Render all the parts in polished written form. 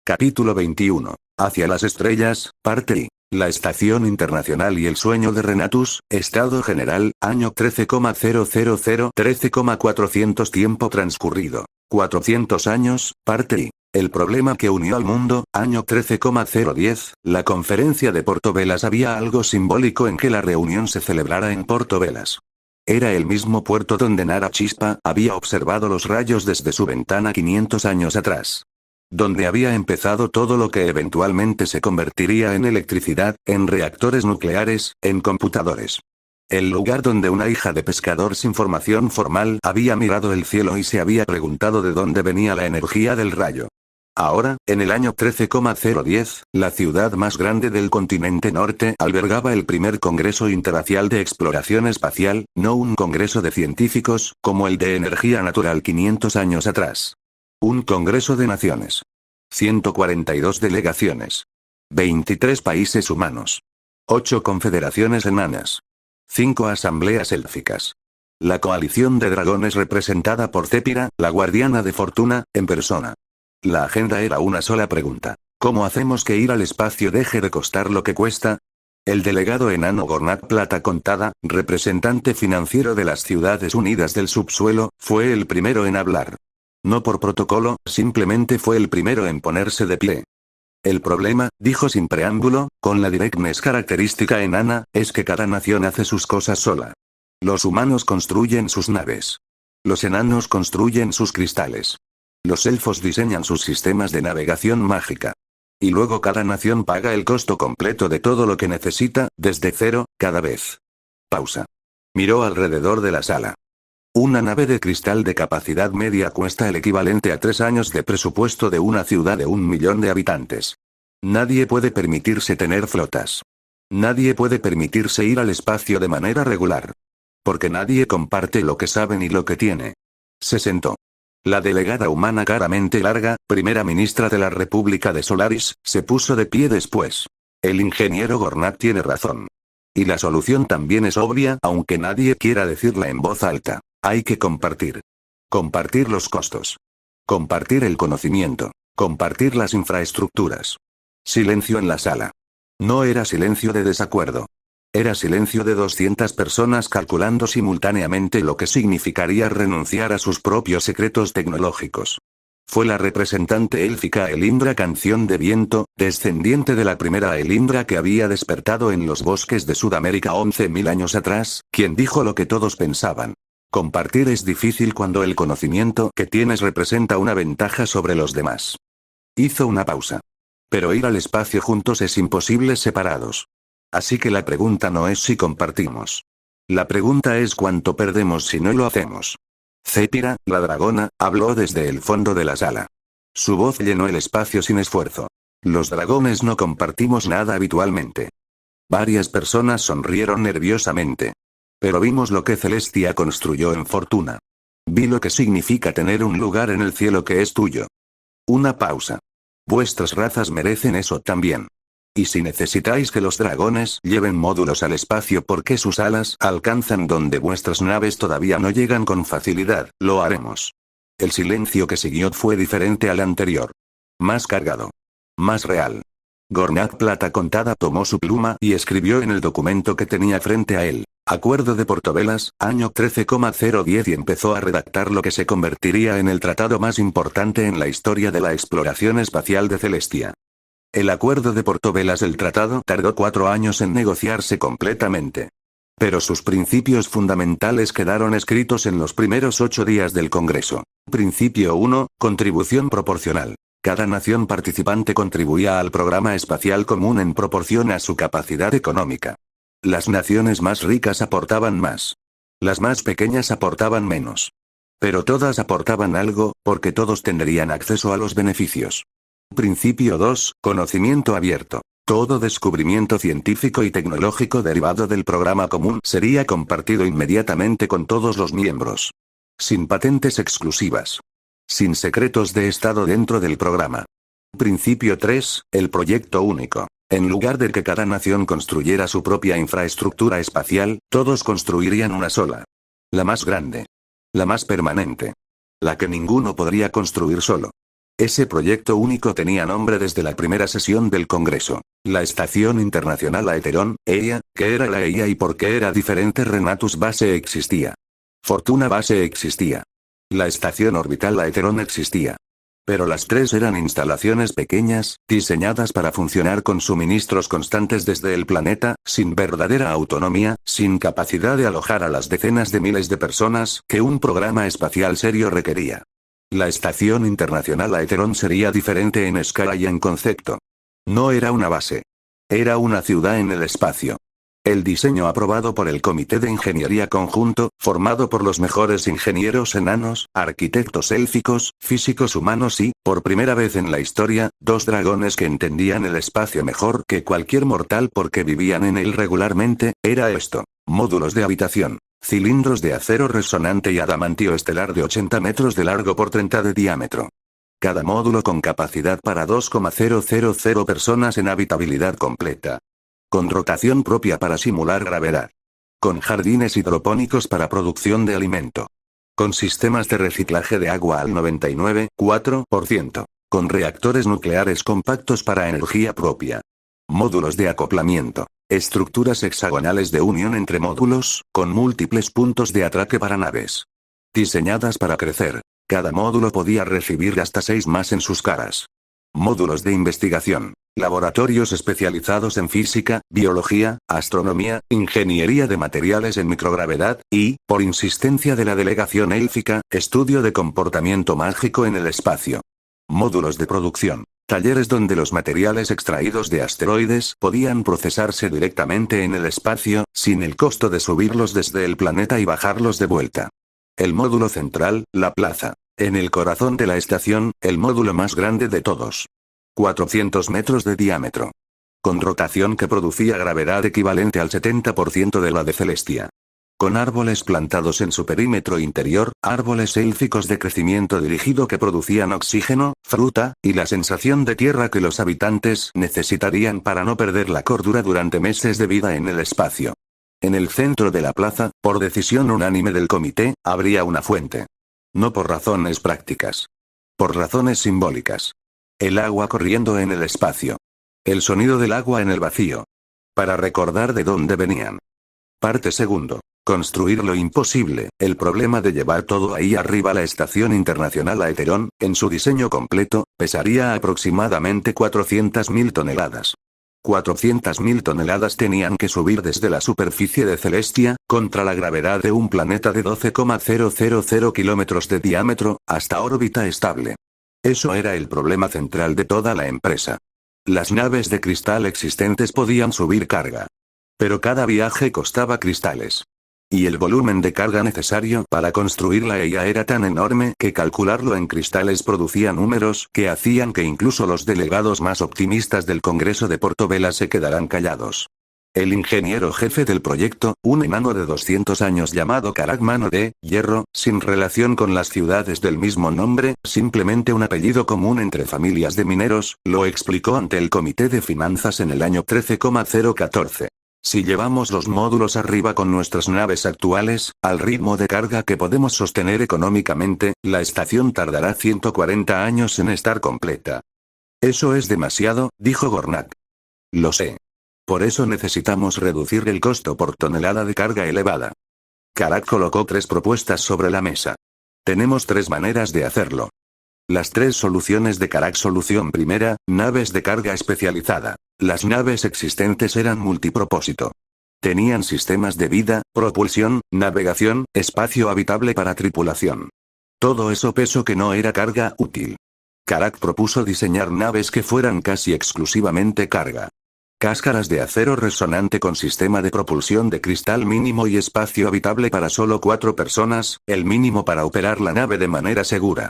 Capítulo 21. Hacia las estrellas, parte I. La Estación Internacional y el sueño de Renatus, Estado General, año 13,000, 13,400 tiempo transcurrido. 400 años, parte I. El problema que unió al mundo, año 13,010, la conferencia de Portovelas. Había algo simbólico en que la reunión se celebrara en Portovelas. Era el mismo puerto donde Nara Chispa había observado los rayos desde su ventana 500 años atrás. Donde había empezado todo lo que eventualmente se convertiría en electricidad, en reactores nucleares, en computadores. El lugar donde una hija de pescador sin formación formal había mirado el cielo y se había preguntado de dónde venía la energía del rayo. Ahora, en el año 13,010, la ciudad más grande del continente norte albergaba el primer Congreso Interracial de Exploración Espacial, no un congreso de científicos, como el de energía natural 500 años atrás. Un Congreso de Naciones. 142 delegaciones. 23 países humanos. 8 confederaciones enanas. 5 asambleas élficas. La coalición de dragones representada por Zépira, la guardiana de Fortuna, en persona. La agenda era una sola pregunta. ¿Cómo hacemos que ir al espacio deje de costar lo que cuesta? El delegado enano Gornat Plata Contada, representante financiero de las Ciudades Unidas del Subsuelo, fue el primero en hablar. No por protocolo, simplemente fue el primero en ponerse de pie. El problema, dijo sin preámbulo, con la directness característica enana, es que cada nación hace sus cosas sola. Los humanos construyen sus naves. Los enanos construyen sus cristales. Los elfos diseñan sus sistemas de navegación mágica. Y luego cada nación paga el costo completo de todo lo que necesita, desde cero, cada vez. Pausa. Miró alrededor de la sala. Una nave de cristal de capacidad media cuesta el equivalente a 3 años de presupuesto de una ciudad de 1 millón de habitantes. Nadie puede permitirse tener flotas. Nadie puede permitirse ir al espacio de manera regular. Porque nadie comparte lo que sabe ni lo que tiene. Se sentó. La delegada humana caramente larga, primera ministra de la República de Solaris, se puso de pie después. El ingeniero Gornat tiene razón. Y la solución también es obvia, aunque nadie quiera decirla en voz alta. Hay que compartir. Compartir los costos. Compartir el conocimiento. Compartir las infraestructuras. Silencio en la sala. No era silencio de desacuerdo. Era silencio de 200 personas calculando simultáneamente lo que significaría renunciar a sus propios secretos tecnológicos. Fue la representante élfica Elindra Canción de Viento, descendiente de la primera Elindra que había despertado en los bosques de Sudamérica 11.000 años atrás, quien dijo lo que todos pensaban. Compartir es difícil cuando el conocimiento que tienes representa una ventaja sobre los demás. Hizo una pausa. Pero ir al espacio juntos es imposible separados. Así que la pregunta no es si compartimos. La pregunta es cuánto perdemos si no lo hacemos. Zépira, la dragona, habló desde el fondo de la sala. Su voz llenó el espacio sin esfuerzo. Los dragones no compartimos nada habitualmente. Varias personas sonrieron nerviosamente. Pero vimos lo que Celestia construyó en Fortuna. Vi lo que significa tener un lugar en el cielo que es tuyo. Una pausa. Vuestras razas merecen eso también. Y si necesitáis que los dragones lleven módulos al espacio porque sus alas alcanzan donde vuestras naves todavía no llegan con facilidad, lo haremos. El silencio que siguió fue diferente al anterior. Más cargado. Más real. Gornat Plata Contada tomó su pluma y escribió en el documento que tenía frente a él. Acuerdo de Portovelas, año 13,010 y empezó a redactar lo que se convertiría en el tratado más importante en la historia de la exploración espacial de Celestia. El acuerdo de Portovelas del tratado tardó 4 años en negociarse completamente. Pero sus principios fundamentales quedaron escritos en los primeros 8 días del Congreso. Principio 1, contribución proporcional. Cada nación participante contribuía al programa espacial común en proporción a su capacidad económica. Las naciones más ricas aportaban más. Las más pequeñas aportaban menos. Pero todas aportaban algo, porque todos tendrían acceso a los beneficios. Principio 2, conocimiento abierto. Todo descubrimiento científico y tecnológico derivado del programa común sería compartido inmediatamente con todos los miembros. Sin patentes exclusivas. Sin secretos de Estado dentro del programa. Principio 3, el proyecto único. En lugar de que cada nación construyera su propia infraestructura espacial, todos construirían una sola. La más grande. La más permanente. La que ninguno podría construir solo. Ese proyecto único tenía nombre desde la primera sesión del Congreso. La Estación Internacional Aeteron, EIA, ¿qué era la EIA y por qué era diferente? Renatus Base existía. Fortuna Base existía. La Estación Orbital Aeteron existía. Pero las tres eran instalaciones pequeñas, diseñadas para funcionar con suministros constantes desde el planeta, sin verdadera autonomía, sin capacidad de alojar a las decenas de miles de personas que un programa espacial serio requería. La Estación Internacional Aeteron sería diferente en escala y en concepto. No era una base. Era una ciudad en el espacio. El diseño aprobado por el Comité de Ingeniería Conjunto, formado por los mejores ingenieros enanos, arquitectos élficos, físicos humanos y, por primera vez en la historia, dos dragones que entendían el espacio mejor que cualquier mortal porque vivían en él regularmente, era esto: módulos de habitación. Cilindros de acero resonante y adamantio estelar de 80 metros de largo por 30 de diámetro. Cada módulo con capacidad para 2,000 personas en habitabilidad completa. Con rotación propia para simular gravedad. Con jardines hidropónicos para producción de alimento. Con sistemas de reciclaje de agua al 99,4%. Con reactores nucleares compactos para energía propia. Módulos de acoplamiento. Estructuras hexagonales de unión entre módulos, con múltiples puntos de atraque para naves. Diseñadas para crecer. Cada módulo podía recibir hasta 6 más en sus caras. Módulos de investigación. Laboratorios especializados en física, biología, astronomía, ingeniería de materiales en microgravedad, y, por insistencia de la delegación élfica, estudio de comportamiento mágico en el espacio. Módulos de producción. Talleres donde los materiales extraídos de asteroides podían procesarse directamente en el espacio, sin el costo de subirlos desde el planeta y bajarlos de vuelta. El módulo central, la plaza. En el corazón de la estación, el módulo más grande de todos. 400 metros de diámetro. Con rotación que producía gravedad equivalente al 70% de la de Celestia. Con árboles plantados en su perímetro interior, árboles élficos de crecimiento dirigido que producían oxígeno, fruta, y la sensación de tierra que los habitantes necesitarían para no perder la cordura durante meses de vida en el espacio. En el centro de la plaza, por decisión unánime del comité, habría una fuente. No por razones prácticas. Por razones simbólicas. El agua corriendo en el espacio. El sonido del agua en el vacío. Para recordar de dónde venían. Parte segundo. Construir lo imposible, el problema de llevar todo ahí arriba. La Estación Internacional Aeteron, en su diseño completo, pesaría aproximadamente 400.000 toneladas. 400.000 toneladas tenían que subir desde la superficie de Celestia, contra la gravedad de un planeta de 12,000 kilómetros de diámetro, hasta órbita estable. Eso era el problema central de toda la empresa. Las naves de cristal existentes podían subir carga. Pero cada viaje costaba cristales. Y el volumen de carga necesario para construir la EIA era tan enorme que calcularlo en cristales producía números que hacían que incluso los delegados más optimistas del Congreso de Portobelo se quedaran callados. El ingeniero jefe del proyecto, un enano de 200 años llamado Karak Mano de Hierro, sin relación con las ciudades del mismo nombre, simplemente un apellido común entre familias de mineros, lo explicó ante el Comité de Finanzas en el año 13,014. Si llevamos los módulos arriba con nuestras naves actuales, al ritmo de carga que podemos sostener económicamente, la estación tardará 140 años en estar completa. Eso es demasiado, dijo Gornak. Lo sé. Por eso necesitamos reducir el costo por tonelada de carga elevada. Karak colocó 3 propuestas sobre la mesa. Tenemos 3 maneras de hacerlo. Las 3 soluciones de Karak. Solución primera, naves de carga especializada. Las naves existentes eran multipropósito. Tenían sistemas de vida, propulsión, navegación, espacio habitable para tripulación. Todo eso peso que no era carga útil. Karak propuso diseñar naves que fueran casi exclusivamente carga. Cáscaras de acero resonante con sistema de propulsión de cristal mínimo y espacio habitable para solo 4 personas, el mínimo para operar la nave de manera segura.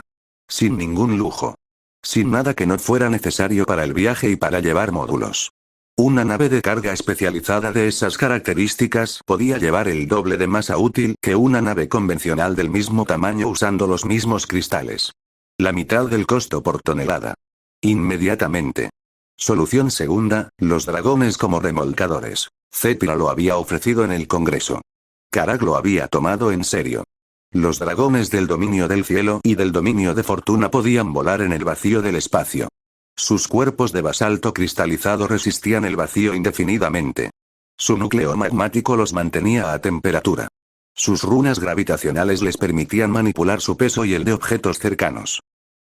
Sin ningún lujo. Sin nada que no fuera necesario para el viaje y para llevar módulos. Una nave de carga especializada de esas características podía llevar el doble de masa útil que una nave convencional del mismo tamaño usando los mismos cristales. La mitad del costo por tonelada. Inmediatamente. Solución segunda, los dragones como remolcadores. Zephyr lo había ofrecido en el Congreso. Karak lo había tomado en serio. Los dragones del dominio del cielo y del dominio de fortuna podían volar en el vacío del espacio. Sus cuerpos de basalto cristalizado resistían el vacío indefinidamente. Su núcleo magmático los mantenía a temperatura. Sus runas gravitacionales les permitían manipular su peso y el de objetos cercanos.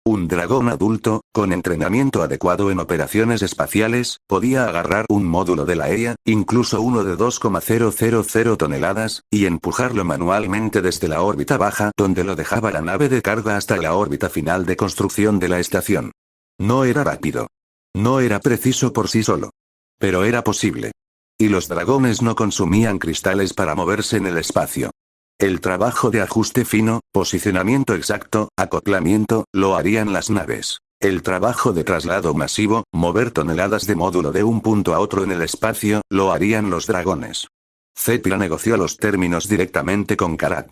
Un dragón adulto, con entrenamiento adecuado en operaciones espaciales, podía agarrar un módulo de la EIA, incluso uno de 2,000 toneladas, y empujarlo manualmente desde la órbita baja donde lo dejaba la nave de carga hasta la órbita final de construcción de la estación. No era rápido. No era preciso por sí solo. Pero era posible. Y los dragones no consumían cristales para moverse en el espacio. El trabajo de ajuste fino, posicionamiento exacto, acoplamiento, lo harían las naves. El trabajo de traslado masivo, mover toneladas de módulo de un punto a otro en el espacio, lo harían los dragones. Zephyr negoció los términos directamente con Karak.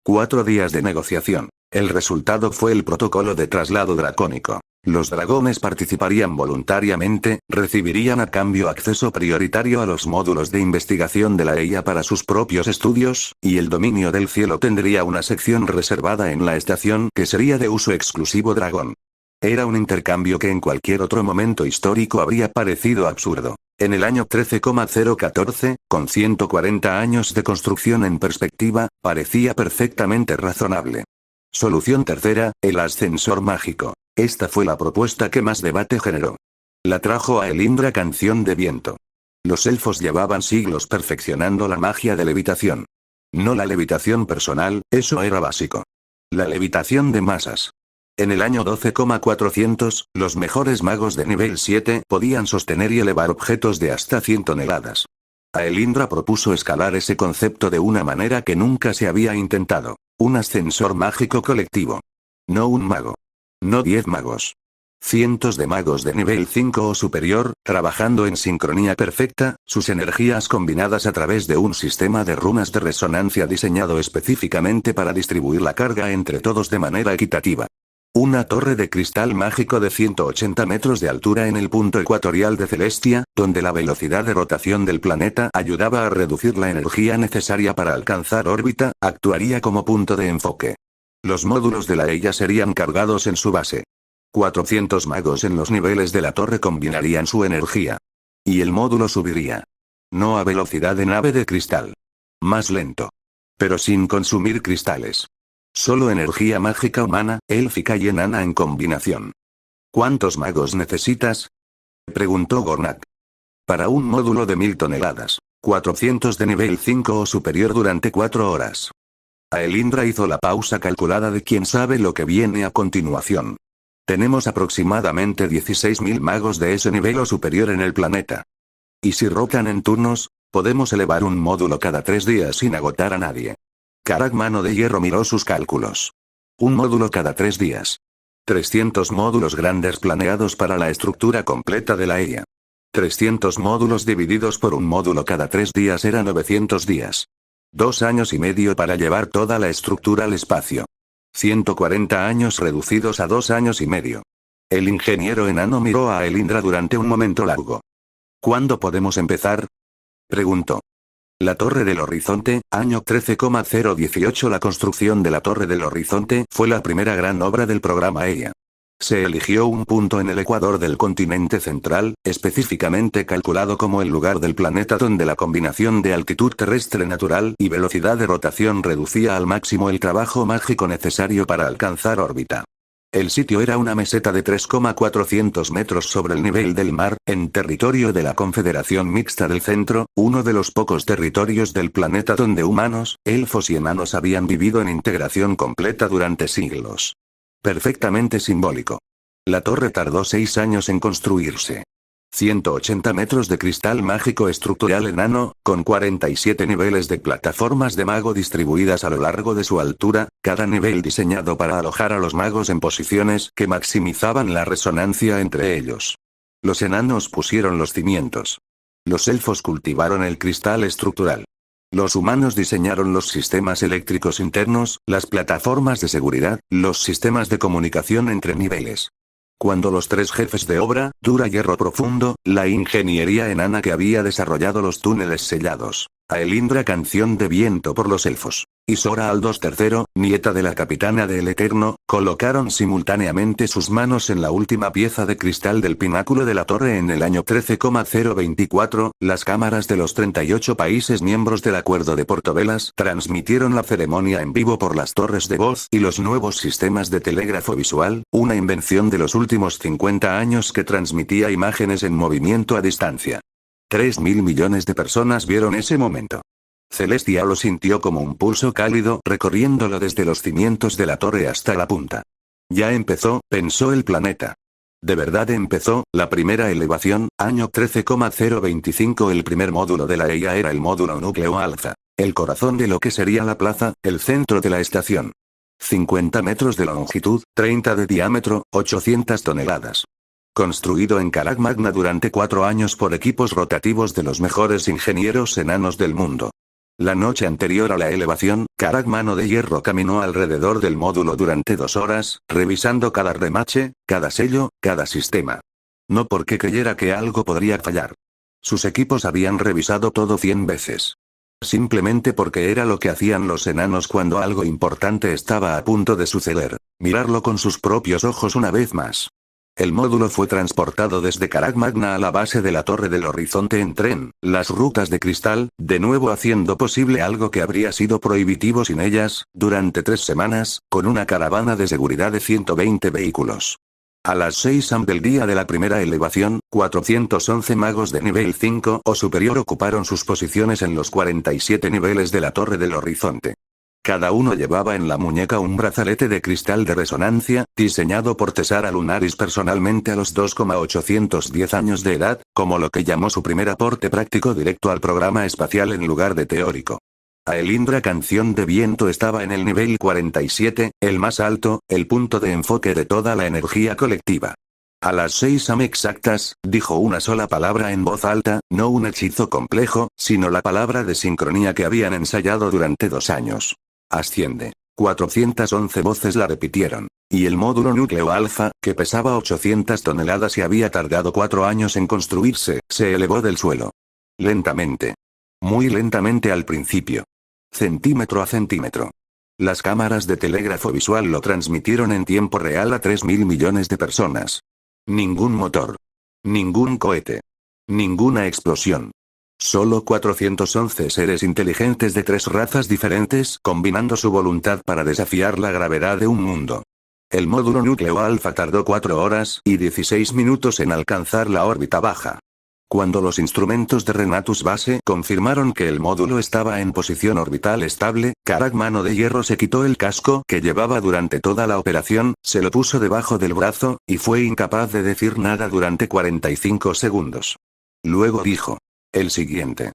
4 días de negociación. El resultado fue el protocolo de traslado dracónico. Los dragones participarían voluntariamente, recibirían a cambio acceso prioritario a los módulos de investigación de la EIA para sus propios estudios, y el dominio del cielo tendría una sección reservada en la estación que sería de uso exclusivo dragón. Era un intercambio que en cualquier otro momento histórico habría parecido absurdo. En el año 13,014, con 140 años de construcción en perspectiva, parecía perfectamente razonable. Solución tercera, el ascensor mágico. Esta fue la propuesta que más debate generó. La trajo a Elindra Canción de Viento. Los elfos llevaban siglos perfeccionando la magia de levitación. No la levitación personal, eso era básico. La levitación de masas. En el año 12,400, los mejores magos de nivel 7 podían sostener y elevar objetos de hasta 100 toneladas. A Elindra propuso escalar ese concepto de una manera que nunca se había intentado. Un ascensor mágico colectivo. No un mago. No 10 magos. Cientos de magos de nivel 5 o superior, trabajando en sincronía perfecta, sus energías combinadas a través de un sistema de runas de resonancia diseñado específicamente para distribuir la carga entre todos de manera equitativa. Una torre de cristal mágico de 180 metros de altura en el punto ecuatorial de Celestia, donde la velocidad de rotación del planeta ayudaba a reducir la energía necesaria para alcanzar órbita, actuaría como punto de enfoque. Los módulos de la EIA serían cargados en su base. 400 magos en los niveles de la torre combinarían su energía. Y el módulo subiría. No a velocidad de nave de cristal. Más lento. Pero sin consumir cristales. Solo energía mágica humana, élfica y enana en combinación. ¿Cuántos magos necesitas?, preguntó Gornak. Para un módulo de 1000 toneladas. 400 de nivel 5 o superior durante 4 horas. A Elindra hizo la pausa calculada de quién sabe lo que viene a continuación. Tenemos aproximadamente 16.000 magos de ese nivel o superior en el planeta. Y si rotan en turnos, podemos elevar un módulo cada 3 días sin agotar a nadie. Karak Mano de Hierro miró sus cálculos. Un módulo cada 3 días. 300 módulos grandes planeados para la estructura completa de la EIA. 300 módulos divididos por un módulo cada 3 días era 900 días. 2 años y medio para llevar toda la estructura al espacio. 140 años reducidos a 2 años y medio. El ingeniero enano miró a Elindra durante un momento largo. ¿Cuándo podemos empezar?, preguntó. La Torre del Horizonte, año 13,018. La construcción de la Torre del Horizonte fue la primera gran obra del programa EIA. Se eligió un punto en el ecuador del continente central, específicamente calculado como el lugar del planeta donde la combinación de altitud terrestre natural y velocidad de rotación reducía al máximo el trabajo mágico necesario para alcanzar órbita. El sitio era una meseta de 3,400 metros sobre el nivel del mar, en territorio de la Confederación Mixta del Centro, uno de los pocos territorios del planeta donde humanos, elfos y enanos habían vivido en integración completa durante siglos. Perfectamente simbólico. La torre tardó 6 años en construirse. 180 metros de cristal mágico estructural enano, con 47 niveles de plataformas de mago distribuidas a lo largo de su altura, cada nivel diseñado para alojar a los magos en posiciones que maximizaban la resonancia entre ellos. Los enanos pusieron los cimientos. Los elfos cultivaron el cristal estructural. Los humanos diseñaron los sistemas eléctricos internos, las plataformas de seguridad, los sistemas de comunicación entre niveles. Cuando los 3 jefes de obra, Dura Hierro Profundo, la ingeniería enana que había desarrollado los túneles sellados, a Elindra Canción de Viento por los elfos, y Sora Aldous III, nieta de la capitana del Eterno, colocaron simultáneamente sus manos en la última pieza de cristal del pináculo de la torre en el año 13,024. Las cámaras de los 38 países miembros del Acuerdo de Portovelas transmitieron la ceremonia en vivo por las torres de voz y los nuevos sistemas de telégrafo visual, una invención de los últimos 50 años que transmitía imágenes en movimiento a distancia. 3.000 millones de personas vieron ese momento. Celestia lo sintió como un pulso cálido recorriéndolo desde los cimientos de la torre hasta la punta. Ya empezó, pensó el planeta. De verdad empezó, la primera elevación, año 13,025. El primer módulo de la EIA era el módulo núcleo alfa, el corazón de lo que sería la plaza, el centro de la estación. 50 metros de longitud, 30 de diámetro, 800 toneladas. Construido en Carag Magna durante 4 años por equipos rotativos de los mejores ingenieros enanos del mundo. La noche anterior a la elevación, Carag Mano de Hierro caminó alrededor del módulo durante 2 horas, revisando cada remache, cada sello, cada sistema. No porque creyera que algo podría fallar. Sus equipos habían revisado todo 100 veces. Simplemente porque era lo que hacían los enanos cuando algo importante estaba a punto de suceder, mirarlo con sus propios ojos una vez más. El módulo fue transportado desde Carag Magna a la base de la Torre del Horizonte en tren, las rutas de cristal, de nuevo haciendo posible algo que habría sido prohibitivo sin ellas, durante 3 semanas, con una caravana de seguridad de 120 vehículos. A las 6 am del día de la primera elevación, 411 magos de nivel 5 o superior ocuparon sus posiciones en los 47 niveles de la Torre del Horizonte. Cada uno llevaba en la muñeca un brazalete de cristal de resonancia, diseñado por Tessara Lunaris personalmente a los 2,810 años de edad, como lo que llamó su primer aporte práctico directo al programa espacial en lugar de teórico. Aelindra Canción de Viento estaba en el nivel 47, el más alto, el punto de enfoque de toda la energía colectiva. A las 6 am exactas, dijo una sola palabra en voz alta, no un hechizo complejo, sino la palabra de sincronía que habían ensayado durante 2 años. Asciende. 411 voces la repitieron. Y el módulo núcleo alfa, que pesaba 800 toneladas y había tardado 4 años en construirse, se elevó del suelo. Lentamente. Muy lentamente al principio. Centímetro a centímetro. Las cámaras de telégrafo visual lo transmitieron en tiempo real a 3.000 millones de personas. Ningún motor. Ningún cohete. Ninguna explosión. Solo 411 seres inteligentes de 3 razas diferentes combinando su voluntad para desafiar la gravedad de un mundo. El módulo núcleo alfa tardó 4 horas y 16 minutos en alcanzar la órbita baja. Cuando los instrumentos de Renatus Base confirmaron que el módulo estaba en posición orbital estable, Carag Mano de Hierro se quitó el casco que llevaba durante toda la operación, se lo puso debajo del brazo, y fue incapaz de decir nada durante 45 segundos. Luego dijo. El siguiente.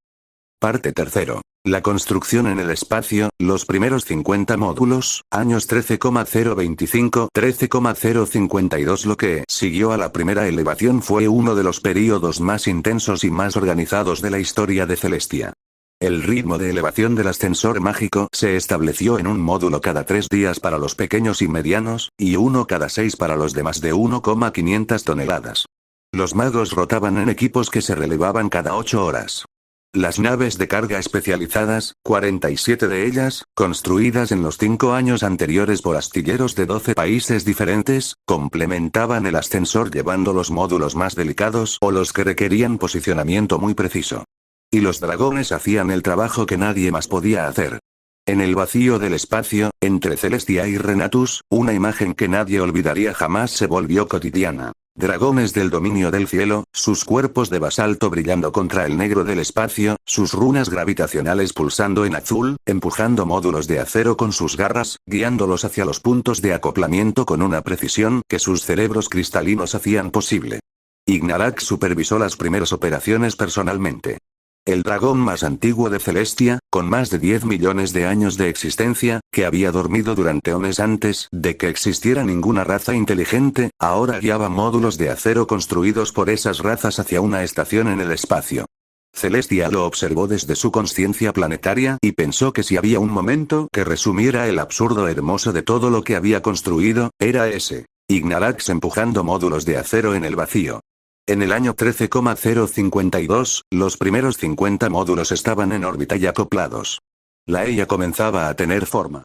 Parte 3. La construcción en el espacio, los primeros 50 módulos, años 13,025-13,052. Lo que siguió a la primera elevación fue uno de los períodos más intensos y más organizados de la historia de Celestia. El ritmo de elevación del ascensor mágico se estableció en un módulo cada 3 días para los pequeños y medianos, y uno cada 6 para los de más de 1,500 toneladas. Los magos rotaban en equipos que se relevaban cada 8 horas. Las naves de carga especializadas, 47 de ellas, construidas en los 5 años anteriores por astilleros de 12 países diferentes, complementaban el ascensor llevando los módulos más delicados o los que requerían posicionamiento muy preciso. Y los dragones hacían el trabajo que nadie más podía hacer. En el vacío del espacio, entre Celestia y Renatus, una imagen que nadie olvidaría jamás se volvió cotidiana. Dragones del dominio del cielo, sus cuerpos de basalto brillando contra el negro del espacio, sus runas gravitacionales pulsando en azul, empujando módulos de acero con sus garras, guiándolos hacia los puntos de acoplamiento con una precisión que sus cerebros cristalinos hacían posible. Ignarax supervisó las primeras operaciones personalmente. El dragón más antiguo de Celestia, con más de 10 millones de años de existencia, que había dormido durante eones antes de que existiera ninguna raza inteligente, ahora guiaba módulos de acero construidos por esas razas hacia una estación en el espacio. Celestia lo observó desde su conciencia planetaria y pensó que si había un momento que resumiera el absurdo hermoso de todo lo que había construido, era ese. Ignarax empujando módulos de acero en el vacío. En el año 13,052, los primeros 50 módulos estaban en órbita y acoplados. La Leia comenzaba a tener forma.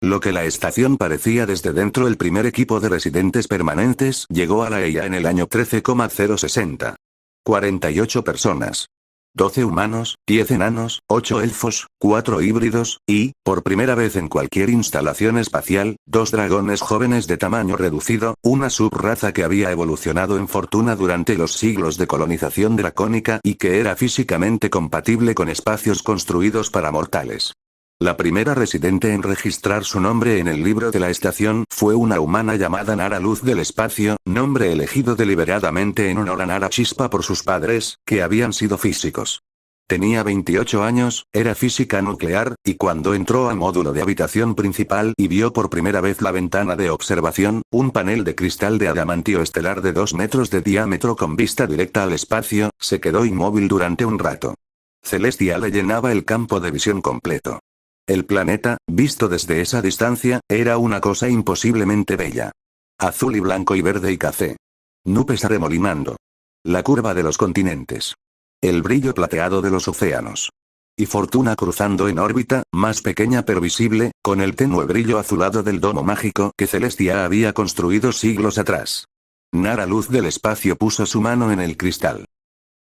Lo que la estación parecía desde dentro, el primer equipo de residentes permanentes llegó a la Leia en el año 13,060. 48 personas. 12 humanos, 10 enanos, 8 elfos, 4 híbridos, y, por primera vez en cualquier instalación espacial, 2 dragones jóvenes de tamaño reducido, una subraza que había evolucionado en fortuna durante los siglos de colonización dracónica y que era físicamente compatible con espacios construidos para mortales. La primera residente en registrar su nombre en el libro de la estación fue una humana llamada Nara Luz del Espacio, nombre elegido deliberadamente en honor a Nara Chispa por sus padres, que habían sido físicos. Tenía 28 años, era física nuclear, y cuando entró al módulo de habitación principal y vio por primera vez la ventana de observación, un panel de cristal de adamantio estelar de 2 metros de diámetro con vista directa al espacio, se quedó inmóvil durante un rato. Celestia le llenaba el campo de visión completo. El planeta, visto desde esa distancia, era una cosa imposiblemente bella. Azul y blanco y verde y café. Nubes arremolinando. La curva de los continentes. El brillo plateado de los océanos. Y Fortuna cruzando en órbita, más pequeña pero visible, con el tenue brillo azulado del domo mágico que Celestia había construido siglos atrás. Nara Luz del Espacio puso su mano en el cristal.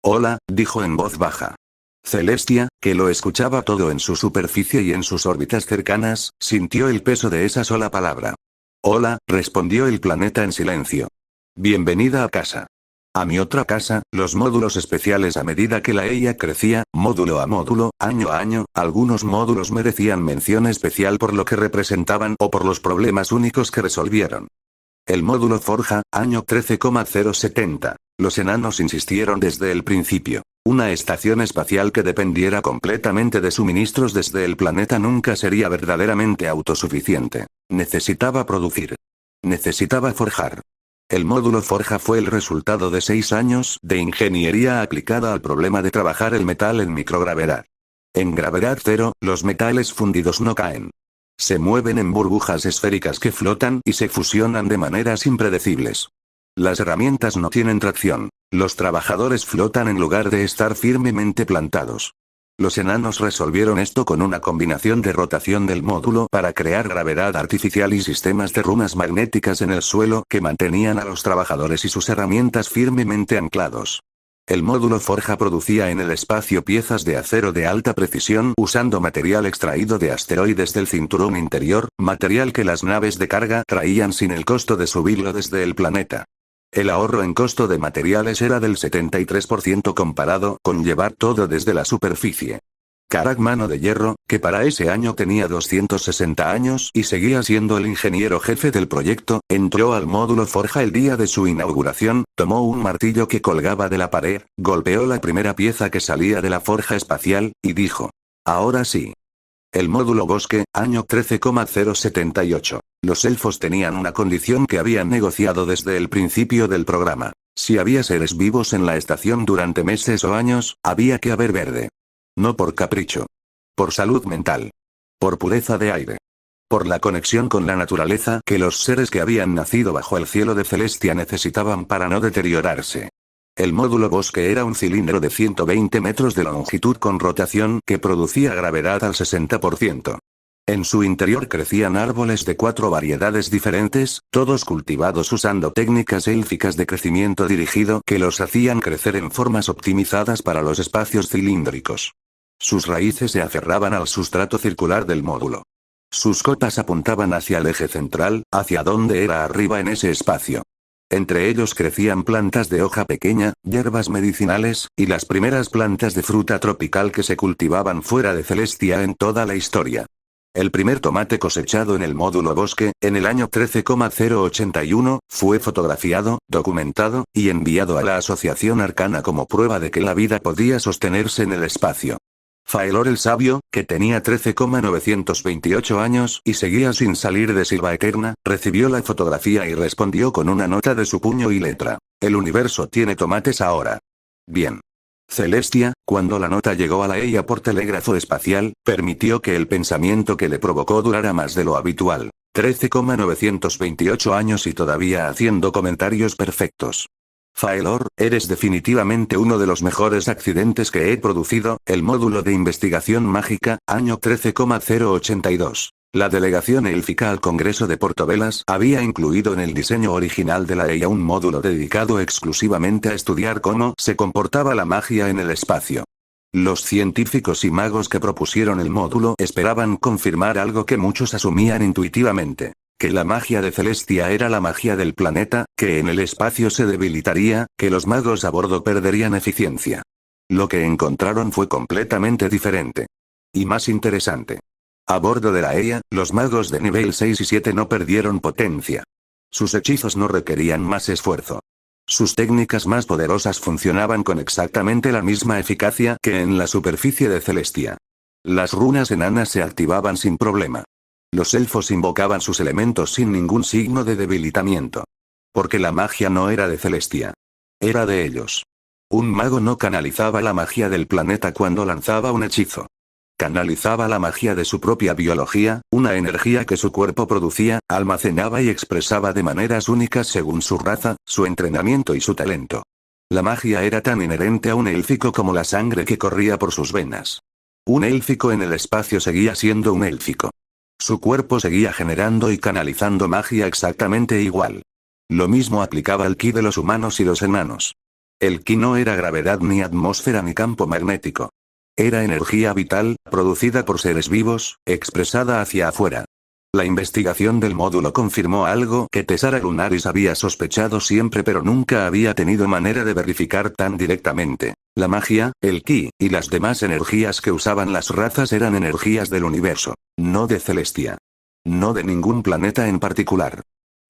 Hola, dijo en voz baja. Celestia, que lo escuchaba todo en su superficie y en sus órbitas cercanas, sintió el peso de esa sola palabra. Hola, respondió el planeta en silencio. Bienvenida a casa. A mi otra casa, los módulos especiales. A medida que la Leia crecía, módulo a módulo, año a año, algunos módulos merecían mención especial por lo que representaban o por los problemas únicos que resolvieron. El módulo Forja, año 13,070. Los enanos insistieron desde el principio. Una estación espacial que dependiera completamente de suministros desde el planeta nunca sería verdaderamente autosuficiente. Necesitaba producir. Necesitaba forjar. El módulo Forja fue el resultado de 6 años de ingeniería aplicada al problema de trabajar el metal en microgravedad. En gravedad cero, los metales fundidos no caen. Se mueven en burbujas esféricas que flotan y se fusionan de maneras impredecibles. Las herramientas no tienen tracción. Los trabajadores flotan en lugar de estar firmemente plantados. Los enanos resolvieron esto con una combinación de rotación del módulo para crear gravedad artificial y sistemas de runas magnéticas en el suelo que mantenían a los trabajadores y sus herramientas firmemente anclados. El módulo Forja producía en el espacio piezas de acero de alta precisión usando material extraído de asteroides del cinturón interior, material que las naves de carga traían sin el costo de subirlo desde el planeta. El ahorro en costo de materiales era del 73% comparado con llevar todo desde la superficie. Karak Mano de Hierro, que para ese año tenía 260 años y seguía siendo el ingeniero jefe del proyecto, entró al módulo Forja el día de su inauguración, tomó un martillo que colgaba de la pared, golpeó la primera pieza que salía de la forja espacial, y dijo: ahora sí. El módulo Bosque, año 13,078. Los elfos tenían una condición que habían negociado desde el principio del programa. Si había seres vivos en la estación durante meses o años, había que haber verde. No por capricho. Por salud mental. Por pureza de aire. Por la conexión con la naturaleza que los seres que habían nacido bajo el cielo de Celestia necesitaban para no deteriorarse. El módulo Bosque era un cilindro de 120 metros de longitud con rotación que producía gravedad al 60%. En su interior crecían árboles de 4 variedades diferentes, todos cultivados usando técnicas élficas de crecimiento dirigido que los hacían crecer en formas optimizadas para los espacios cilíndricos. Sus raíces se aferraban al sustrato circular del módulo. Sus cotas apuntaban hacia el eje central, hacia donde era arriba en ese espacio. Entre ellos crecían plantas de hoja pequeña, hierbas medicinales, y las primeras plantas de fruta tropical que se cultivaban fuera de Celestia en toda la historia. El primer tomate cosechado en el módulo Bosque, en el año 13,081, fue fotografiado, documentado, y enviado a la Asociación Arcana como prueba de que la vida podía sostenerse en el espacio. Faelor el Sabio, que tenía 13,928 años y seguía sin salir de Silva Eterna, recibió la fotografía y respondió con una nota de su puño y letra. El universo tiene tomates ahora. Bien. Celestia, cuando la nota llegó a la Leia por telégrafo espacial, permitió que el pensamiento que le provocó durara más de lo habitual. 13,928 años y todavía haciendo comentarios perfectos. Faelor, eres definitivamente uno de los mejores accidentes que he producido. El módulo de investigación mágica, año 13,082. La delegación élfica al Congreso de Portovelas había incluido en el diseño original de la EIA un módulo dedicado exclusivamente a estudiar cómo se comportaba la magia en el espacio. Los científicos y magos que propusieron el módulo esperaban confirmar algo que muchos asumían intuitivamente. Que la magia de Celestia era la magia del planeta, que en el espacio se debilitaría, que los magos a bordo perderían eficiencia. Lo que encontraron fue completamente diferente. Y más interesante. A bordo de la EIA, los magos de nivel 6 y 7 no perdieron potencia. Sus hechizos no requerían más esfuerzo. Sus técnicas más poderosas funcionaban con exactamente la misma eficacia que en la superficie de Celestia. Las runas enanas se activaban sin problema. Los elfos invocaban sus elementos sin ningún signo de debilitamiento. Porque la magia no era de Celestia. Era de ellos. Un mago no canalizaba la magia del planeta cuando lanzaba un hechizo. Canalizaba la magia de su propia biología, una energía que su cuerpo producía, almacenaba y expresaba de maneras únicas según su raza, su entrenamiento y su talento. La magia era tan inherente a un élfico como la sangre que corría por sus venas. Un élfico en el espacio seguía siendo un élfico. Su cuerpo seguía generando y canalizando magia exactamente igual. Lo mismo aplicaba al ki de los humanos y los enanos. El ki no era gravedad ni atmósfera ni campo magnético. Era energía vital, producida por seres vivos, expresada hacia afuera. La investigación del módulo confirmó algo que Tessara Lunaris había sospechado siempre pero nunca había tenido manera de verificar tan directamente. La magia, el ki, y las demás energías que usaban las razas eran energías del universo, no de Celestia. No de ningún planeta en particular.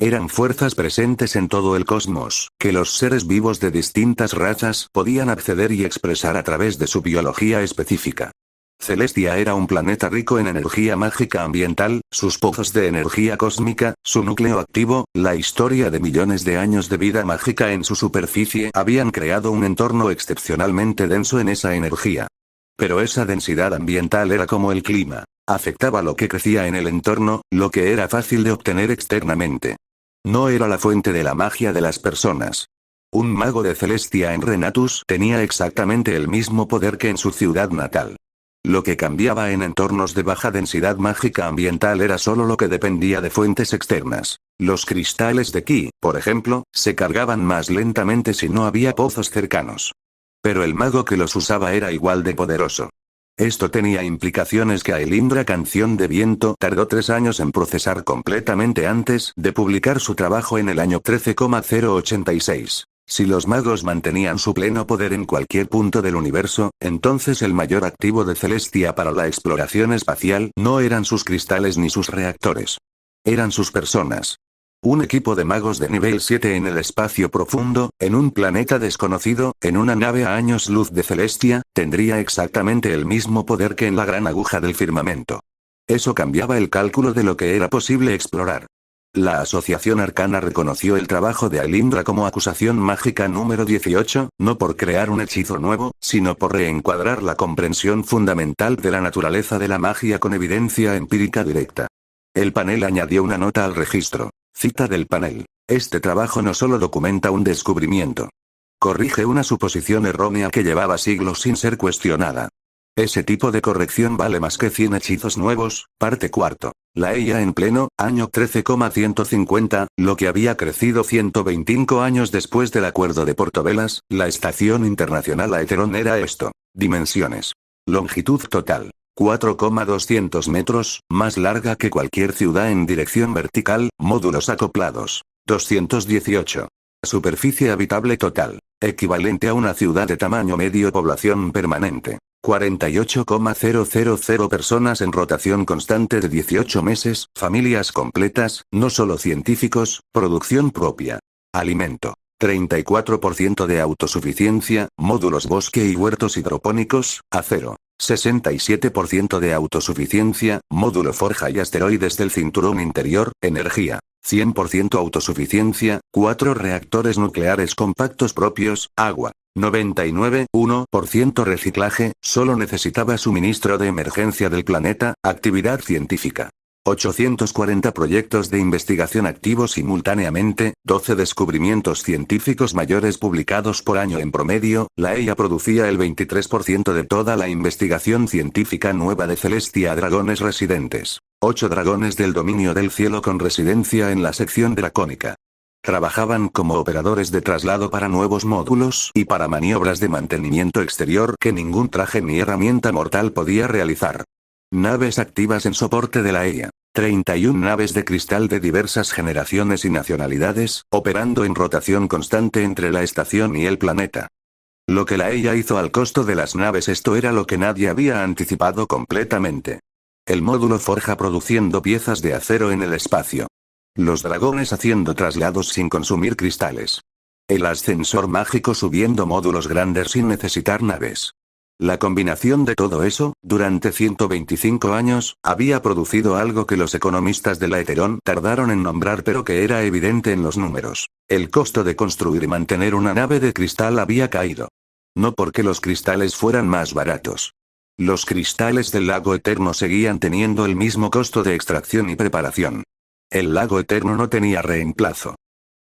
Eran fuerzas presentes en todo el cosmos, que los seres vivos de distintas razas podían acceder y expresar a través de su biología específica. Celestia era un planeta rico en energía mágica ambiental, sus pozos de energía cósmica, su núcleo activo, la historia de millones de años de vida mágica en su superficie habían creado un entorno excepcionalmente denso en esa energía. Pero esa densidad ambiental era como el clima, afectaba lo que crecía en el entorno, lo que era fácil de obtener externamente. No era la fuente de la magia de las personas. Un mago de Celestia en Renatus tenía exactamente el mismo poder que en su ciudad natal. Lo que cambiaba en entornos de baja densidad mágica ambiental era solo lo que dependía de fuentes externas. Los cristales de ki, por ejemplo, se cargaban más lentamente si no había pozos cercanos. Pero el mago que los usaba era igual de poderoso. Esto tenía implicaciones que Aelindra Canción de Viento tardó 3 años en procesar completamente antes de publicar su trabajo en el año 13,086. Si los magos mantenían su pleno poder en cualquier punto del universo, entonces el mayor activo de Celestia para la exploración espacial no eran sus cristales ni sus reactores. Eran sus personas. Un equipo de magos de nivel 7 en el espacio profundo, en un planeta desconocido, en una nave a años luz de Celestia, tendría exactamente el mismo poder que en la gran aguja del firmamento. Eso cambiaba el cálculo de lo que era posible explorar. La Asociación Arcana reconoció el trabajo de Aelindra como acusación mágica número 18, no por crear un hechizo nuevo, sino por reencuadrar la comprensión fundamental de la naturaleza de la magia con evidencia empírica directa. El panel añadió una nota al registro. Cita del panel. Este trabajo no solo documenta un descubrimiento. Corrige una suposición errónea que llevaba siglos sin ser cuestionada. Ese tipo de corrección vale más que 100 hechizos nuevos, parte cuarto. La EIA en pleno, año 13,150, lo que había crecido 125 años después del acuerdo de Portovelas, la Estación Internacional Aeteron era esto. Dimensiones. Longitud total. 4,200 metros, más larga que cualquier ciudad en dirección vertical, módulos acoplados. 218. Superficie habitable total. Equivalente a una ciudad de tamaño medio, población permanente. 48,000 personas en rotación constante de 18 meses, familias completas, no solo científicos, producción propia. Alimento. 34% de autosuficiencia, módulos bosque y huertos hidropónicos, acero. 67% de autosuficiencia, módulo forja y asteroides del cinturón interior, energía. 100% autosuficiencia, 4 reactores nucleares compactos propios, agua. 99,1% reciclaje, solo necesitaba suministro de emergencia del planeta, actividad científica. 840 proyectos de investigación activos simultáneamente, 12 descubrimientos científicos mayores publicados por año en promedio. La EIA producía el 23% de toda la investigación científica nueva de Celestia. Dragones residentes. 8 dragones del dominio del cielo con residencia en la sección dracónica. Trabajaban como operadores de traslado para nuevos módulos y para maniobras de mantenimiento exterior que ningún traje ni herramienta mortal podía realizar. Naves activas en soporte de la EIA. 31 naves de cristal de diversas generaciones y nacionalidades, operando en rotación constante entre la estación y el planeta. Lo que la EIA hizo al costo de las naves, esto era lo que nadie había anticipado completamente. El módulo forja produciendo piezas de acero en el espacio. Los dragones haciendo traslados sin consumir cristales. El ascensor mágico subiendo módulos grandes sin necesitar naves. La combinación de todo eso, durante 125 años, había producido algo que los economistas de la Heteron tardaron en nombrar, pero que era evidente en los números. El costo de construir y mantener una nave de cristal había caído. No porque los cristales fueran más baratos. Los cristales del lago eterno seguían teniendo el mismo costo de extracción y preparación. El lago eterno no tenía reemplazo.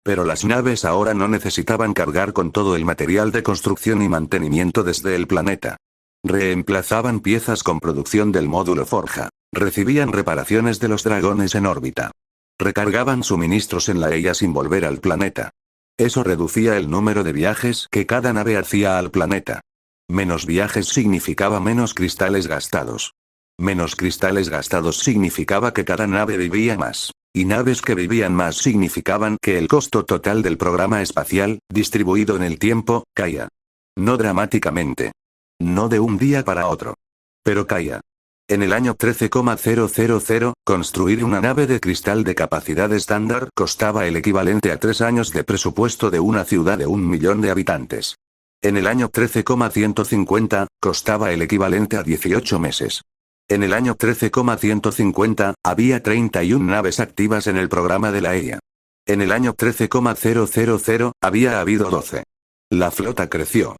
Pero las naves ahora no necesitaban cargar con todo el material de construcción y mantenimiento desde el planeta. Reemplazaban piezas con producción del módulo forja. Recibían reparaciones de los dragones en órbita. Recargaban suministros en la EIA sin volver al planeta. Eso reducía el número de viajes que cada nave hacía al planeta. Menos viajes significaba menos cristales gastados. Menos cristales gastados significaba que cada nave vivía más. Y naves que vivían más significaban que el costo total del programa espacial, distribuido en el tiempo, caía. No dramáticamente. No de un día para otro. Pero caía. En el año 13,000, construir una nave de cristal de capacidad estándar costaba el equivalente a 3 años de presupuesto de una ciudad de 1 millón de habitantes. En el año 13,150, costaba el equivalente a 18 meses. En el año 13,150, había 31 naves activas en el programa de la EIA. En el año 13,000, había habido 12. La flota creció.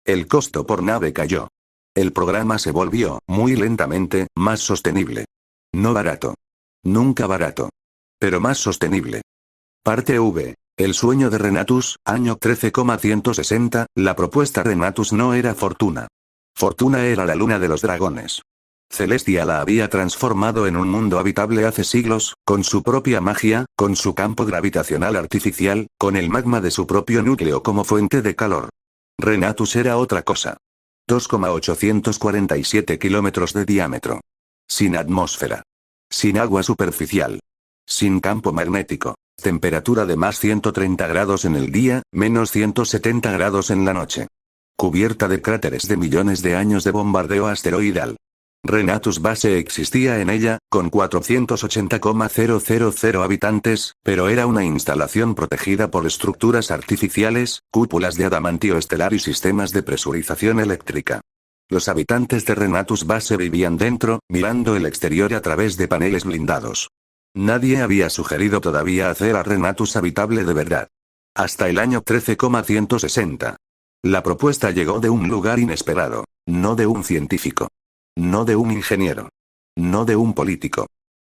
El costo por nave cayó. El programa se volvió, muy lentamente, más sostenible. No barato. Nunca barato. Pero más sostenible. Parte V. El sueño de Renatus, año 13,160, la propuesta Renatus no era Fortuna. Fortuna era la luna de los dragones. Celestia la había transformado en un mundo habitable hace siglos, con su propia magia, con su campo gravitacional artificial, con el magma de su propio núcleo como fuente de calor. Renatus era otra cosa. 2,847 kilómetros de diámetro. Sin atmósfera. Sin agua superficial. Sin campo magnético. Temperatura de más 130 grados en el día, menos 170 grados en la noche. Cubierta de cráteres de millones de años de bombardeo asteroidal. Renatus Base existía en ella, con 480,000 habitantes, pero era una instalación protegida por estructuras artificiales, cúpulas de adamantio estelar y sistemas de presurización eléctrica. Los habitantes de Renatus Base vivían dentro, mirando el exterior a través de paneles blindados. Nadie había sugerido todavía hacer a Renatus habitable de verdad. Hasta el año 13,160. La propuesta llegó de un lugar inesperado, no de un científico. No de un ingeniero. No de un político.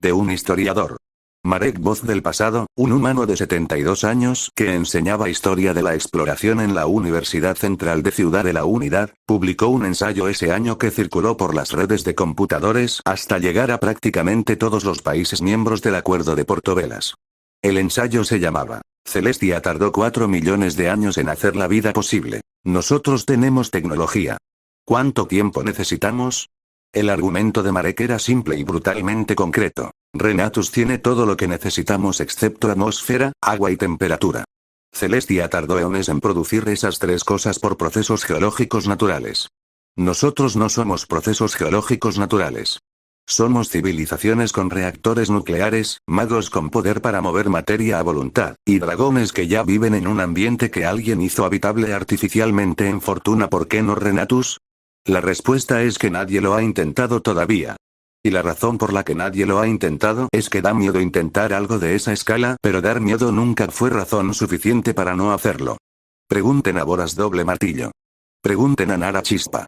De un historiador. Marek Voz del pasado, un humano de 72 años que enseñaba historia de la exploración en la Universidad Central de Ciudad de la Unidad, publicó un ensayo ese año que circuló por las redes de computadores hasta llegar a prácticamente todos los países miembros del Acuerdo de Portovelas. El ensayo se llamaba Celestia tardó 4 millones de años en hacer la vida posible. Nosotros tenemos tecnología. ¿Cuánto tiempo necesitamos? El argumento de Marek era simple y brutalmente concreto. Renatus tiene todo lo que necesitamos excepto atmósfera, agua y temperatura. Celestia tardó eones en producir esas 3 cosas por procesos geológicos naturales. Nosotros no somos procesos geológicos naturales. Somos civilizaciones con reactores nucleares, magos con poder para mover materia a voluntad, y dragones que ya viven en un ambiente que alguien hizo habitable artificialmente en Fortuna. ¿Por qué no Renatus? La respuesta es que nadie lo ha intentado todavía. Y la razón por la que nadie lo ha intentado es que da miedo intentar algo de esa escala, pero dar miedo nunca fue razón suficiente para no hacerlo. Pregunten a Boras Doble Martillo. Pregunten a Nara Chispa.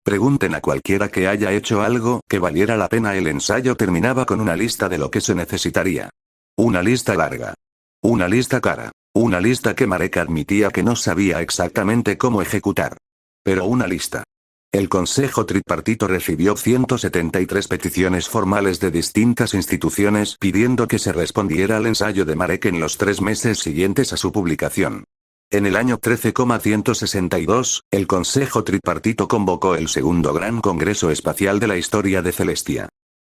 Pregunten a cualquiera que haya hecho algo que valiera la pena. El ensayo terminaba con una lista de lo que se necesitaría. Una lista larga. Una lista cara. Una lista que Marek admitía que no sabía exactamente cómo ejecutar. Pero una lista. El Consejo Tripartito recibió 173 peticiones formales de distintas instituciones pidiendo que se respondiera al ensayo de Marek en los 3 meses siguientes a su publicación. En el año 13,162, el Consejo Tripartito convocó el segundo Gran Congreso Espacial de la historia de Celestia.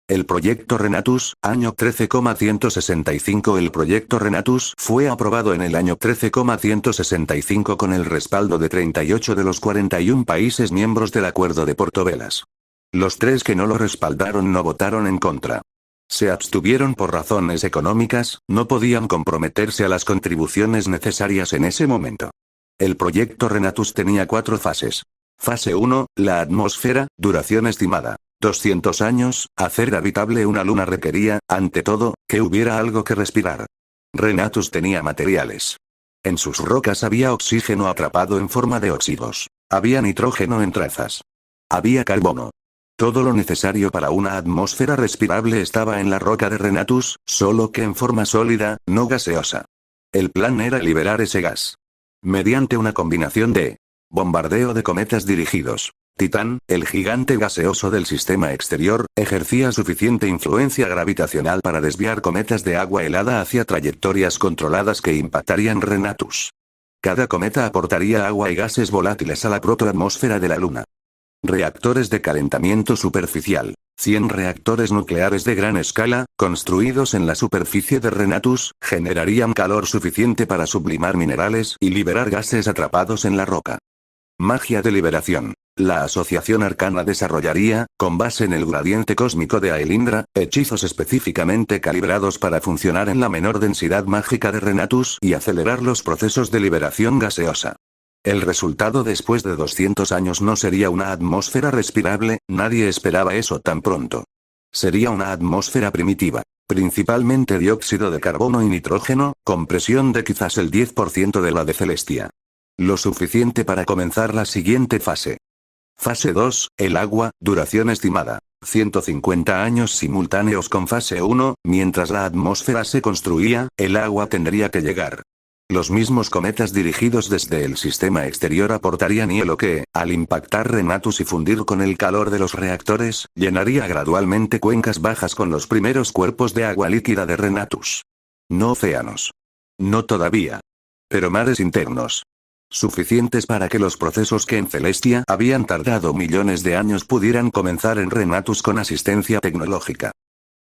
El proyecto Renatus, año 13,165. El proyecto Renatus fue aprobado en el año 13,165 con el respaldo de 38 de los 41 países miembros del Acuerdo de Portovelas. Los 3 que no lo respaldaron no votaron en contra. Se abstuvieron por razones económicas, no podían comprometerse a las contribuciones necesarias en ese momento. El proyecto Renatus tenía 4 fases. Fase 1, la atmósfera, duración estimada. 200 años, hacer habitable una luna requería, ante todo, que hubiera algo que respirar. Renatus tenía materiales. En sus rocas había oxígeno atrapado en forma de óxidos. Había nitrógeno en trazas. Había carbono. Todo lo necesario para una atmósfera respirable estaba en la roca de Renatus, solo que en forma sólida, no gaseosa. El plan era liberar ese gas. Mediante una combinación de bombardeo de cometas dirigidos. Titán, el gigante gaseoso del sistema exterior, ejercía suficiente influencia gravitacional para desviar cometas de agua helada hacia trayectorias controladas que impactarían Renatus. Cada cometa aportaría agua y gases volátiles a la protoatmósfera de la Luna. Reactores de calentamiento superficial. 100 reactores nucleares de gran escala, construidos en la superficie de Renatus, generarían calor suficiente para sublimar minerales y liberar gases atrapados en la roca. Magia de liberación. La Asociación Arcana desarrollaría, con base en el gradiente cósmico de Aelindra, hechizos específicamente calibrados para funcionar en la menor densidad mágica de Renatus y acelerar los procesos de liberación gaseosa. El resultado después de 200 años no sería una atmósfera respirable, nadie esperaba eso tan pronto. Sería una atmósfera primitiva, principalmente dióxido de carbono y nitrógeno, con presión de quizás el 10% de la de Celestia. Lo suficiente para comenzar la siguiente fase. Fase 2, el agua, duración estimada. 150 años simultáneos con fase 1, mientras la atmósfera se construía, el agua tendría que llegar. Los mismos cometas dirigidos desde el sistema exterior aportarían hielo que, al impactar Renatus y fundir con el calor de los reactores, llenaría gradualmente cuencas bajas con los primeros cuerpos de agua líquida de Renatus. No océanos. No todavía. Pero mares internos. Suficientes para que los procesos que en Celestia habían tardado millones de años pudieran comenzar en Renatus con asistencia tecnológica.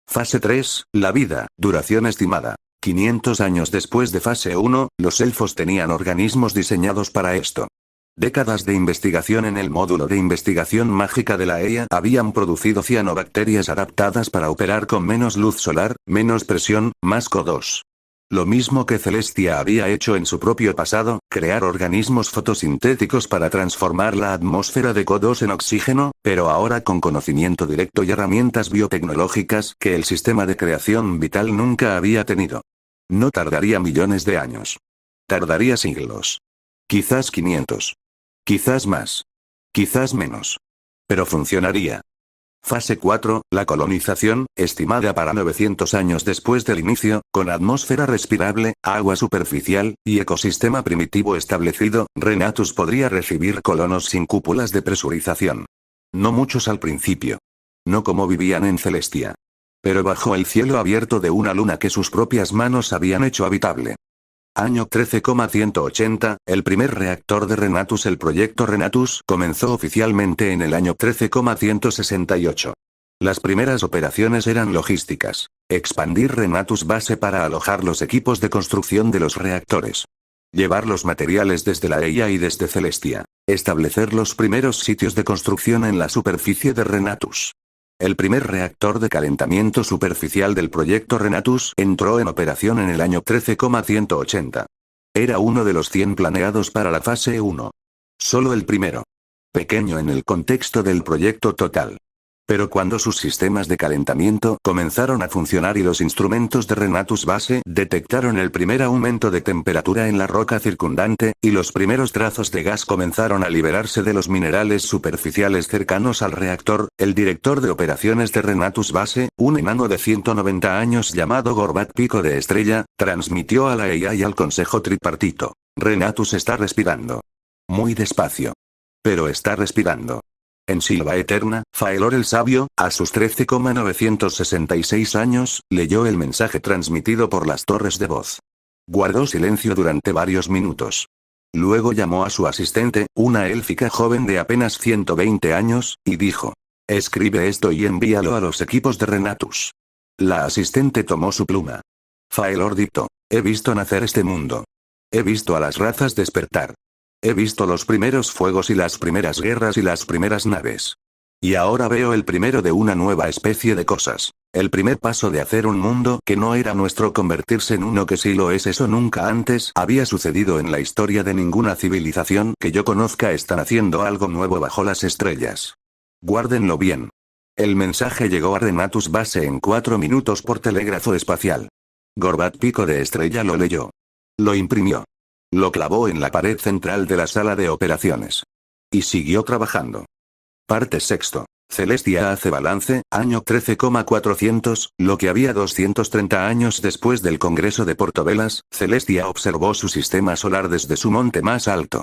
Fase 3, la vida, duración estimada. 500 años después de fase 1, los elfos tenían organismos diseñados para esto. Décadas de investigación en el módulo de investigación mágica de la EIA habían producido cianobacterias adaptadas para operar con menos luz solar, menos presión, más CO2. Lo mismo que Celestia había hecho en su propio pasado, crear organismos fotosintéticos para transformar la atmósfera de CO2 en oxígeno, pero ahora con conocimiento directo y herramientas biotecnológicas que el sistema de creación vital nunca había tenido. No tardaría millones de años. Tardaría siglos. Quizás 500. Quizás más. Quizás menos. Pero funcionaría. Fase 4, la colonización, estimada para 900 años después del inicio, con atmósfera respirable, agua superficial, y ecosistema primitivo establecido, Renatus podría recibir colonos sin cúpulas de presurización. No muchos al principio. No como vivían en Celestia. Pero bajo el cielo abierto de una luna que sus propias manos habían hecho habitable. Año 13,180, el primer reactor de Renatus. El proyecto Renatus comenzó oficialmente en el año 13,168. Las primeras operaciones eran logísticas. Expandir Renatus base para alojar los equipos de construcción de los reactores. Llevar los materiales desde la EIA y desde Celestia. Establecer los primeros sitios de construcción en la superficie de Renatus. El primer reactor de calentamiento superficial del proyecto Renatus entró en operación en el año 13,180. Era uno de los 100 planeados para la fase 1. Solo el primero. Pequeño en el contexto del proyecto total. Pero cuando sus sistemas de calentamiento comenzaron a funcionar y los instrumentos de Renatus Base detectaron el primer aumento de temperatura en la roca circundante, y los primeros trazos de gas comenzaron a liberarse de los minerales superficiales cercanos al reactor, el director de operaciones de Renatus Base, un enano de 190 años llamado Gorbat Pico de Estrella, transmitió a la EIA y al Consejo Tripartito: Renatus está respirando. Muy despacio. Pero está respirando. En Silva Eterna, Faelor el Sabio, a sus 13,966 años, leyó el mensaje transmitido por las torres de voz. Guardó silencio durante varios minutos. Luego llamó a su asistente, una élfica joven de apenas 120 años, y dijo: escribe esto y envíalo a los equipos de Renatus. La asistente tomó su pluma. Faelor dictó: he visto nacer este mundo. He visto a las razas despertar. He visto los primeros fuegos y las primeras guerras y las primeras naves. Y ahora veo el primero de una nueva especie de cosas. El primer paso de hacer un mundo que no era nuestro convertirse en uno que sí lo es. Eso nunca antes había sucedido en la historia de ninguna civilización que yo conozca. Están haciendo algo nuevo bajo las estrellas. Guárdenlo bien. El mensaje llegó a Renatus Base en 4 minutos por telégrafo espacial. Gorbat Pico de Estrella lo leyó. Lo imprimió. Lo clavó en la pared central de la sala de operaciones. Y siguió trabajando. Parte sexto. Celestia hace balance, año 13,400, lo que había 230 años después del Congreso de Portovelas. Celestia observó su sistema solar desde su monte más alto.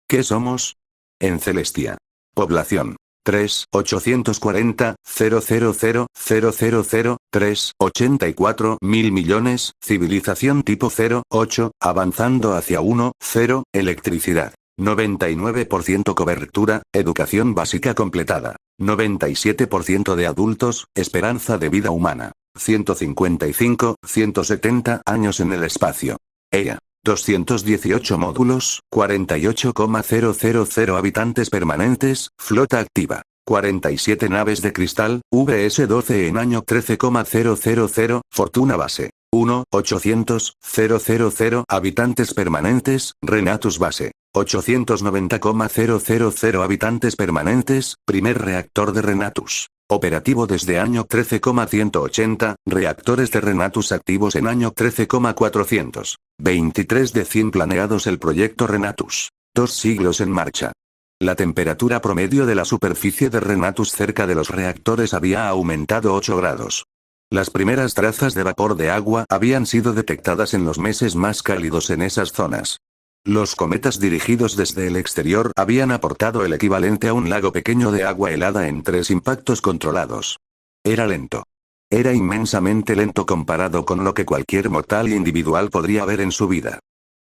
¿Qué somos? En Celestia. Población. 3.840.000.384.000 millones, civilización tipo 0, 8, avanzando hacia 1, 0, electricidad. 99% cobertura, educación básica completada. 97% de adultos, esperanza de vida humana. 155, 170 años en el espacio. EA. 218 módulos, 48,000 habitantes permanentes, flota activa. 47 naves de cristal, VS-12 en año 13,000, fortuna base. 1.800.000 habitantes permanentes, Renatus Base. 890,000 habitantes permanentes, primer reactor de Renatus. Operativo desde año 13,180, reactores de Renatus activos en año 13,400. 23 de 100 planeados el proyecto Renatus. 2 siglos en marcha. La temperatura promedio de la superficie de Renatus cerca de los reactores había aumentado 8 grados. Las primeras trazas de vapor de agua habían sido detectadas en los meses más cálidos en esas zonas. Los cometas dirigidos desde el exterior habían aportado el equivalente a un lago pequeño de agua helada en 3 impactos controlados. Era lento. Era inmensamente lento comparado con lo que cualquier mortal individual podría ver en su vida.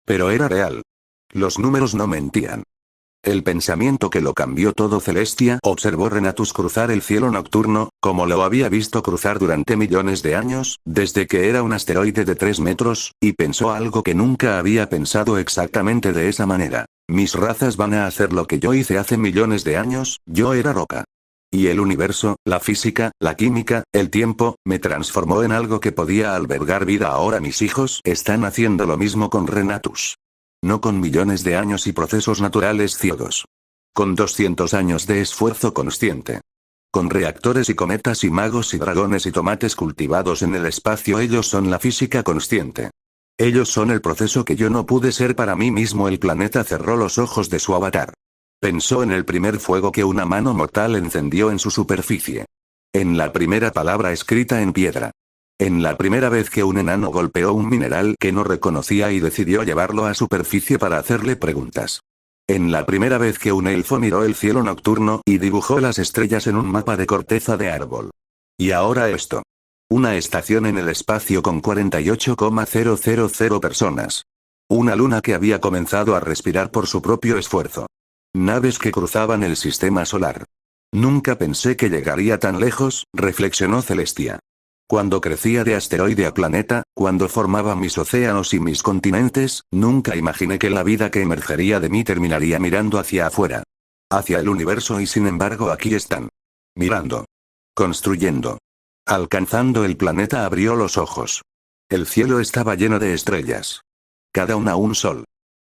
Pero era real. Los números no mentían. El pensamiento que lo cambió todo. Celestia observó Renatus cruzar el cielo nocturno, como lo había visto cruzar durante millones de años, desde que era un asteroide de 3 metros, y pensó algo que nunca había pensado exactamente de esa manera. Mis razas van a hacer lo que yo hice hace millones de años, yo era roca. Y el universo, la física, la química, el tiempo, me transformó en algo que podía albergar vida. Ahora mis hijos están haciendo lo mismo con Renatus. No con millones de años y procesos naturales ciegos. Con 200 años de esfuerzo consciente. Con reactores y cometas y magos y dragones y tomates cultivados en el espacio. Ellos son la física consciente. Ellos son el proceso que yo no pude ser para mí mismo. El planeta cerró los ojos de su avatar. Pensó en el primer fuego que una mano mortal encendió en su superficie. En la primera palabra escrita en piedra. En la primera vez que un enano golpeó un mineral que no reconocía y decidió llevarlo a superficie para hacerle preguntas. En la primera vez que un elfo miró el cielo nocturno y dibujó las estrellas en un mapa de corteza de árbol. Y ahora esto. Una estación en el espacio con 48,000 personas. Una luna que había comenzado a respirar por su propio esfuerzo. Naves que cruzaban el sistema solar. Nunca pensé que llegaría tan lejos, reflexionó Celestia. Cuando crecía de asteroide a planeta, cuando formaba mis océanos y mis continentes, nunca imaginé que la vida que emergería de mí terminaría mirando hacia afuera. Hacia el universo. Y sin embargo aquí están. Mirando. Construyendo. Alcanzando el planeta. Abrió los ojos. El cielo estaba lleno de estrellas. Cada una un sol.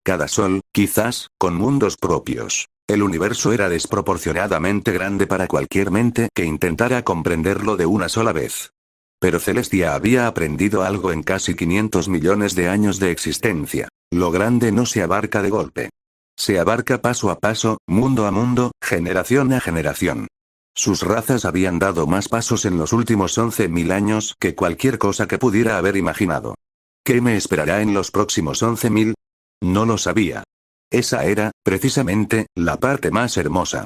Cada sol, quizás, con mundos propios. El universo era desproporcionadamente grande para cualquier mente que intentara comprenderlo de una sola vez. Pero Celestia había aprendido algo en casi 500 millones de años de existencia. Lo grande no se abarca de golpe. Se abarca paso a paso, mundo a mundo, generación a generación. Sus razas habían dado más pasos en los últimos 11.000 años que cualquier cosa que pudiera haber imaginado. ¿Qué me esperará en los próximos 11.000? No lo sabía. Esa era, precisamente, la parte más hermosa.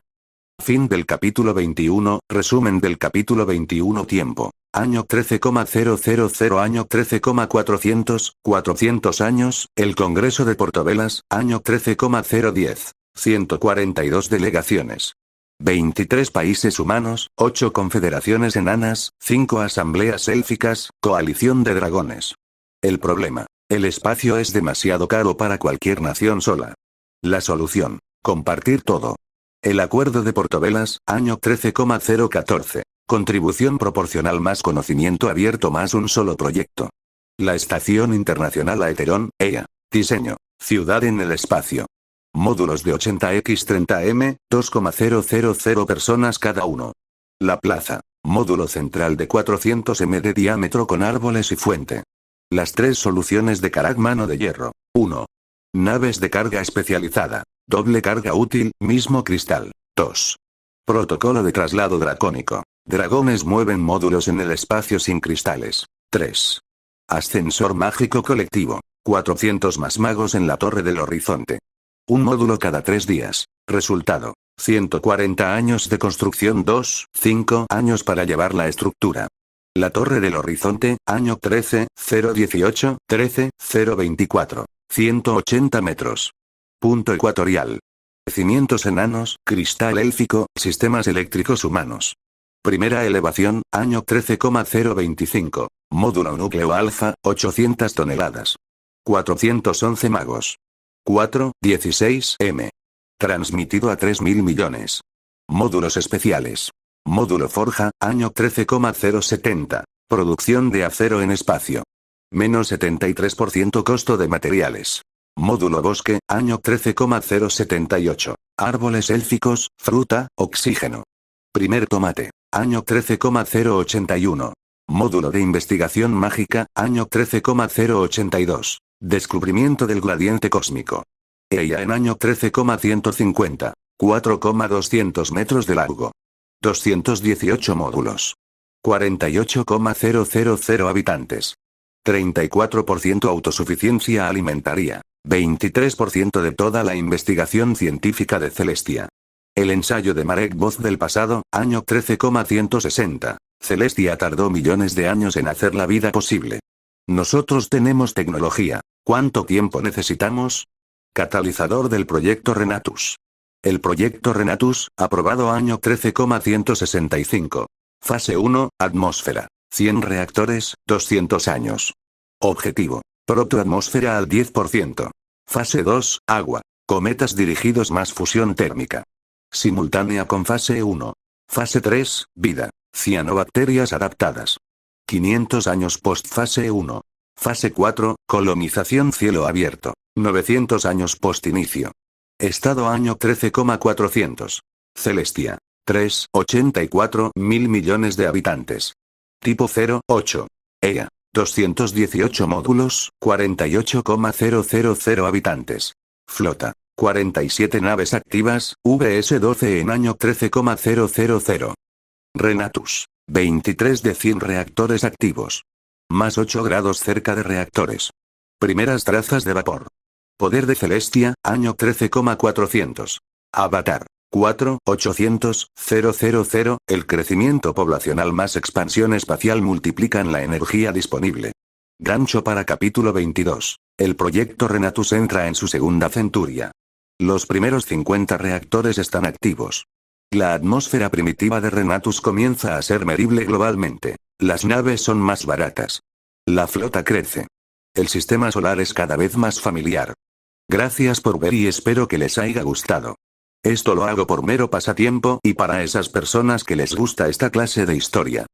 Fin del capítulo 21, resumen del capítulo 21. Tiempo. Año 13,000 año 13,400, 400 años, el Congreso de Portovelas, año 13,010. 142 delegaciones. 23 países humanos, 8 confederaciones enanas, 5 asambleas élficas, coalición de dragones. El problema. El espacio es demasiado caro para cualquier nación sola. La solución. Compartir todo. El Acuerdo de Portovelas, año 13,014. Contribución proporcional más conocimiento abierto más un solo proyecto. La Estación Internacional Aeterón, EA. Diseño. Ciudad en el espacio. Módulos de 80x30m, 2,000 personas cada uno. La plaza. Módulo central de 400m de diámetro con árboles y fuente. Las 3 soluciones de Karak mano de hierro. 1. Naves de carga especializada. Doble carga útil, mismo cristal. 2. Protocolo de traslado dracónico. Dragones mueven módulos en el espacio sin cristales. 3. Ascensor mágico colectivo. 400 más magos en la Torre del Horizonte. Un módulo cada 3 días. Resultado. 140 años de construcción. 5 años para llevar la estructura. La Torre del Horizonte, año 13,018, 13,024. 180 metros. Punto ecuatorial. Cimientos enanos, cristal élfico, sistemas eléctricos humanos. Primera elevación, año 13,025. Módulo núcleo alfa, 800 toneladas. 411 magos. 4,16 m. Transmitido a 3.000 millones. Módulos especiales. Módulo forja, año 13,070. Producción de acero en espacio. Menos 73% costo de materiales. Módulo bosque, año 13,078. Árboles élficos, fruta, oxígeno. Primer tomate, año 13,081. Módulo de investigación mágica, año 13,082. Descubrimiento del gradiente cósmico. Ella en año 13,150. 4,200 metros de largo. 218 módulos. 48,000 habitantes. 34% autosuficiencia alimentaria. 23% de toda la investigación científica de Celestia. El ensayo de Marek Voz del pasado, año 13,160. Celestia tardó millones de años en hacer la vida posible. Nosotros tenemos tecnología. ¿Cuánto tiempo necesitamos? Catalizador del proyecto Renatus. El proyecto Renatus, aprobado año 13,165. Fase 1, atmósfera. 100 reactores, 200 años. Objetivo. Protoatmósfera al 10%. Fase 2, agua. Cometas dirigidos más fusión térmica. Simultánea con fase 1. Fase 3, vida. Cianobacterias adaptadas. 500 años post fase 1. Fase 4, colonización cielo abierto. 900 años post inicio. Estado año 13,400. Celestia. 3,84 mil millones de habitantes. Tipo 0,8. EA. 218 módulos, 48,000 habitantes. Flota. 47 naves activas, VS-12 en año 13,000. Renatus. 23 de 100 reactores activos. Más 8 grados cerca de reactores. Primeras trazas de vapor. Poder de Celestia, año 13,400. Avatar. 4,800,000, el crecimiento poblacional más expansión espacial multiplican la energía disponible. Gancho para capítulo 22. El proyecto Renatus entra en su segunda centuria. Los primeros 50 reactores están activos. La atmósfera primitiva de Renatus comienza a ser medible globalmente. Las naves son más baratas. La flota crece. El sistema solar es cada vez más familiar. Gracias por ver y espero que les haya gustado. Esto lo hago por mero pasatiempo y para esas personas que les gusta esta clase de historia.